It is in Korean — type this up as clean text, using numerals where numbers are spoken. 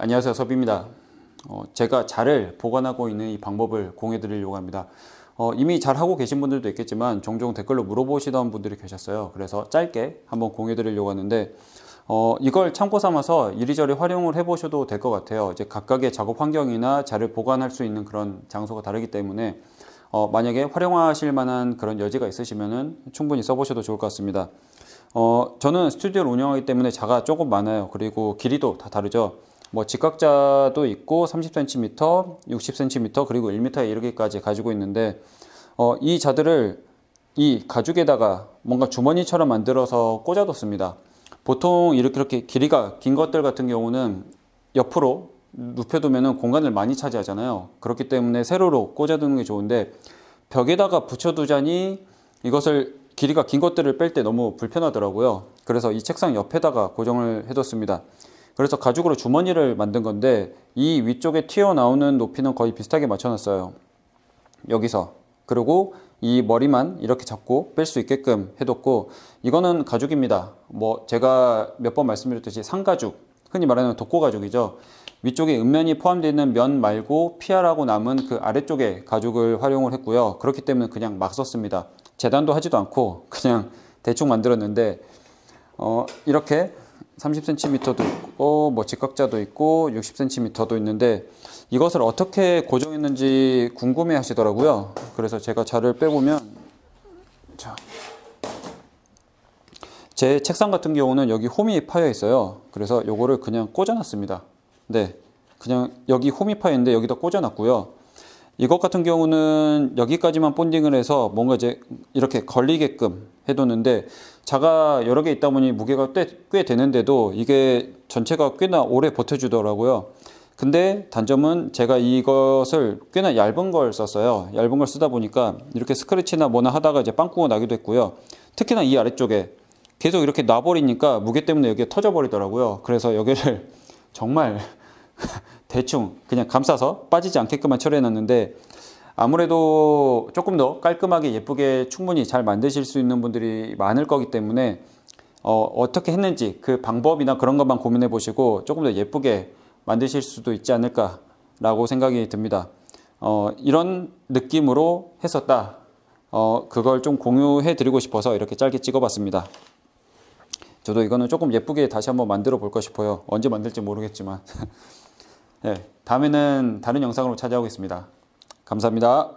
안녕하세요, 섭입니다. 제가 자를 보관하고 있는 이 방법을 공유해 드리려고 합니다. 이미 잘 하고 계신 분들도 있겠지만 종종 댓글로 물어보시던 분들이 계셨어요. 그래서 짧게 한번 공유해 드리려고 하는데 이걸 참고 삼아서 이리저리 활용을 해 보셔도 될 것 같아요. 이제 각각의 작업 환경이나 자를 보관할 수 있는 그런 장소가 다르기 때문에 만약에 활용하실 만한 그런 여지가 있으시면은 충분히 써보셔도 좋을 것 같습니다. 저는 스튜디오를 운영하기 때문에 자가 조금 많아요. 그리고 길이도 다 다르죠. 뭐 직각자도 있고 30cm, 60cm, 그리고 1m에 이르기까지 가지고 있는데 이 자들을 이 가죽에다가 뭔가 주머니처럼 만들어서 꽂아뒀습니다. 보통 이렇게 길이가 긴 것들 같은 경우는 옆으로 눕혀두면 공간을 많이 차지하잖아요. 그렇기 때문에 세로로 꽂아두는 게 좋은데 벽에다가 붙여두자니 이것을 길이가 긴 것들을 뺄 때 너무 불편하더라고요. 그래서 이 책상 옆에다가 고정을 해뒀습니다. 그래서 가죽으로 주머니를 만든 건데 이 위쪽에 튀어나오는 높이는 거의 비슷하게 맞춰놨어요. 여기서. 그리고 이 머리만 이렇게 잡고 뺄 수 있게끔 해뒀고, 이거는 가죽입니다. 뭐 제가 몇 번 말씀드렸듯이 상가죽, 흔히 말하는 독고가죽이죠. 위쪽에 음면이 포함되어 있는 면 말고 피하라고 남은 그 아래쪽에 가죽을 활용을 했고요. 그렇기 때문에 그냥 막 썼습니다. 재단도 하지도 않고 그냥 대충 만들었는데 이렇게 30cm도 있고 뭐 직각자도 있고 60cm도 있는데 이것을 어떻게 고정했는지 궁금해 하시더라고요. 그래서 제가 자를 빼보면, 자, 제 책상 같은 경우는 여기 홈이 파여 있어요. 그래서 요거를 그냥 꽂아놨습니다. 네, 그냥 여기 홈이 파여 있는데 여기다 꽂아놨고요. 이것 같은 경우는 여기까지만 본딩을 해서 뭔가 이제 이렇게 걸리게끔 해뒀는데, 자가 여러 개 있다 보니 무게가 꽤 되는데도 이게 전체가 꽤나 오래 버텨주더라고요. 근데 단점은 제가 이것을 꽤나 얇은 걸 썼어요. 얇은 걸 쓰다 보니까 이렇게 스크래치나 뭐나 하다가 이제 빵꾸가 나기도 했고요. 특히나 이 아래쪽에 계속 이렇게 놔버리니까 무게 때문에 여기가 터져버리더라고요. 그래서 여기를 정말 대충 그냥 감싸서 빠지지 않게끔만 처리해놨는데, 아무래도 조금 더 깔끔하게 예쁘게 충분히 잘 만드실 수 있는 분들이 많을 거기 때문에 어떻게 했는지 그 방법이나 그런 것만 고민해 보시고 조금 더 예쁘게 만드실 수도 있지 않을까 라고 생각이 듭니다. 이런 느낌으로 했었다, 그걸 좀 공유해 드리고 싶어서 이렇게 짧게 찍어 봤습니다. 저도 이거는 조금 예쁘게 다시 한번 만들어 볼까 싶어요. 언제 만들지 모르겠지만 네, 다음에는 다른 영상으로 찾아오겠습니다. 감사합니다.